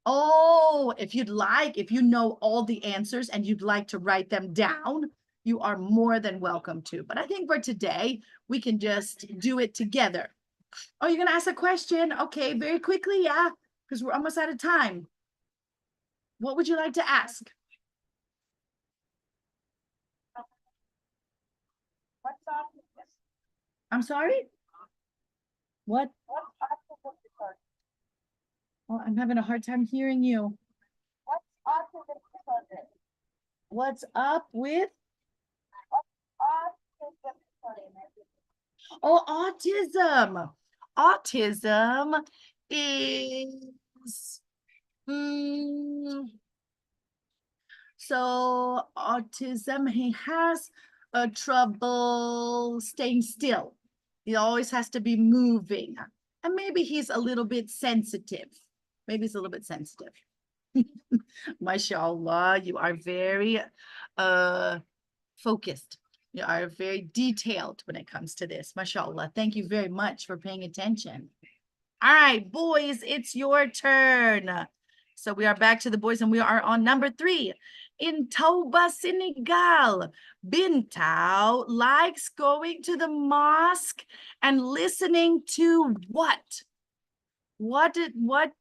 Oh, if you know all the answers and you'd like to write them down, you are more than welcome to. But I think for today, we can just do it together. Oh, you're going to ask a question? Okay, very quickly, yeah, because we're almost out of time. What would you like to ask? I'm sorry? What? Well, I'm having a hard time hearing you. What's up with? Oh, autism. Autism is, so autism, he has a trouble staying still. He always has to be moving. And maybe he's a little bit sensitive. Maybe he's a little bit sensitive. MashaAllah, you are very focused. You are very detailed when it comes to this. MashaAllah. Thank you very much for paying attention. All right, boys, it's your turn. So we are back to the boys and we are on number 3. In Touba, Senegal, Bintao likes going to the mosque and listening to what? What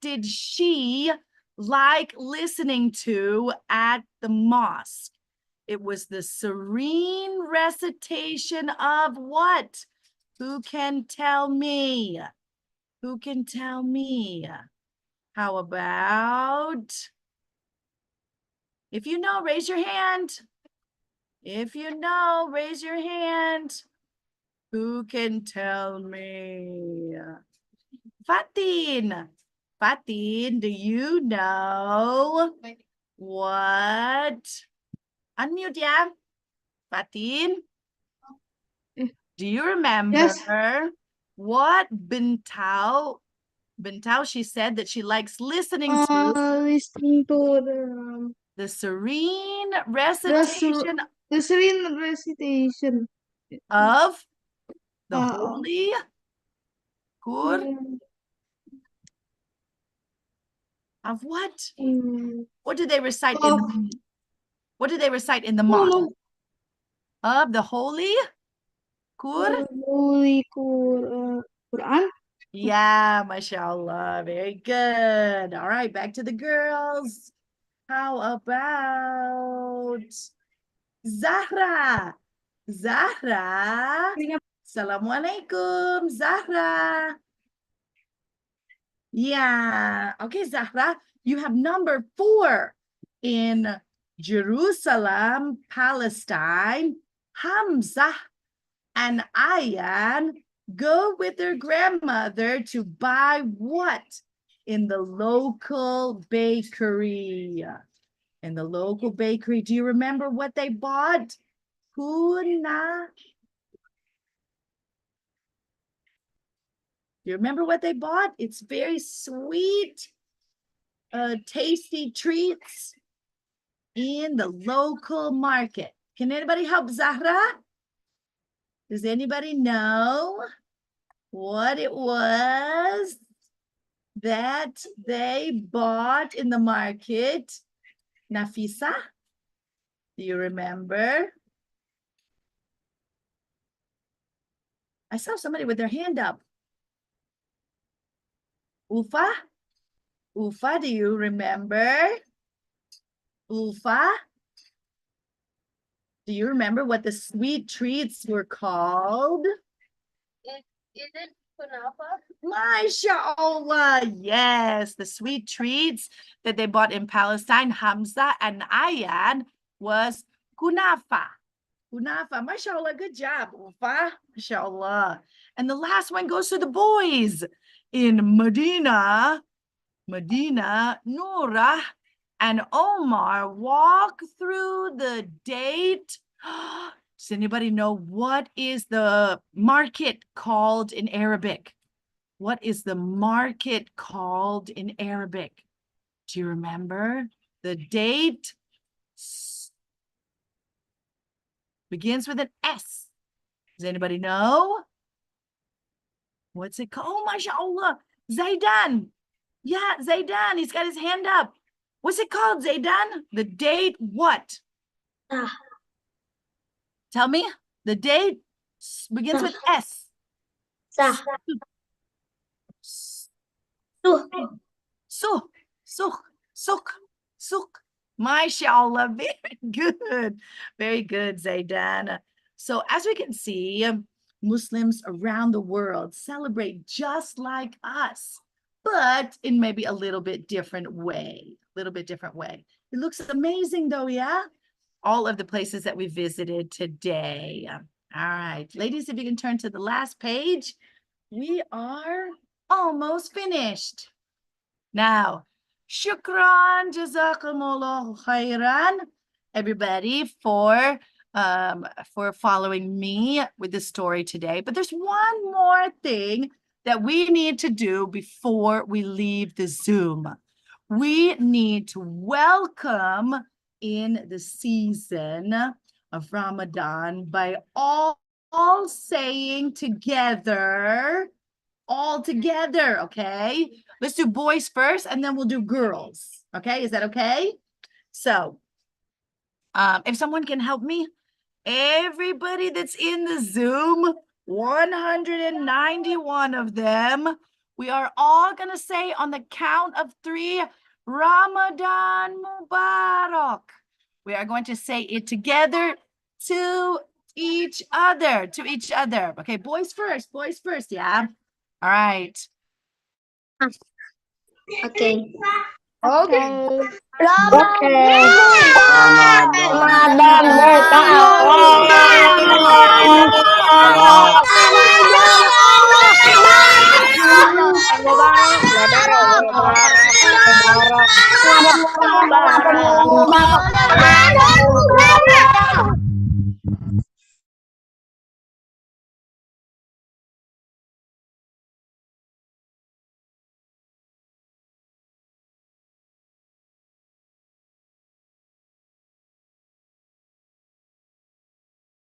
did she like listening to at the mosque? It was the serene recitation of what? Who can tell me? Who can tell me? How about, if you know, raise your hand. If you know, raise your hand. Who can tell me? Fatin. Fatin, do you know what? Unmute, yeah. Fatin. Do you remember what Bintao, she said that she likes listening to Listening to the serene the recitation serene recitation of the uh, holy Qur of what? What did they recite in of what did they recite in the mosque? Of the holy Qur? Holy Quran. Yeah, mashallah. Very good. All right, back to the girls. How about Zahra? Zahra. Assalamualaikum, Zahra. Yeah. Okay, Zahra, you have number 4 in Jerusalem, Palestine. Hamza and Ayan go with their grandmother to buy what in the local bakery? In the local bakery, do you remember what they bought? Kuna. Do you remember what they bought? It's very sweet, tasty treats in the local market. Can anybody help Zahra? Does anybody know what it was that they bought in the market? Nafisa, do you remember? I saw somebody with their hand up. Ufa? Ufa, do you remember? Ufa? Do you remember what the sweet treats were called? Is it kunafa? MashaAllah, yes, the sweet treats that they bought in Palestine, Hamza and Ayan, was kunafa. Kunafa, mashallah, good job, Ufa, mashallah. And the last one goes to the boys in Medina. Noorah and Omar walk through the date. Does anybody know what is the market called in Arabic? What is the market called in Arabic? Do you remember? The date begins with an S. Does anybody know? What's it called? Oh, mashallah. Zaidan. Yeah, Zaidan. He's got his hand up. What's it called, Zaidan? The date what? Tell me. The date begins with S. Sah. Suk. MashaAllah, very good. Very good, Zaidan. So as we can see, Muslims around the world celebrate just like us, but in maybe a little bit different way. It looks amazing though, yeah? All of the places that we visited today. All right, ladies, if you can turn to the last page, we are almost finished. Now, shukran, jazakumullahu khairan, everybody, for following me with the story today. But there's one more thing that we need to do before we leave the Zoom. We need to welcome in the season of Ramadan by all saying together, all together, okay? Let's do boys first and then we'll do girls, okay? Is that okay? So, if someone can help me, everybody that's in the Zoom, 191 of them, we are all gonna say on the count of 3, Ramadan Mubarak. We are going to say it together to each other, Okay, boys first, yeah? All right. Okay. Okay. Ramadan Mubarak.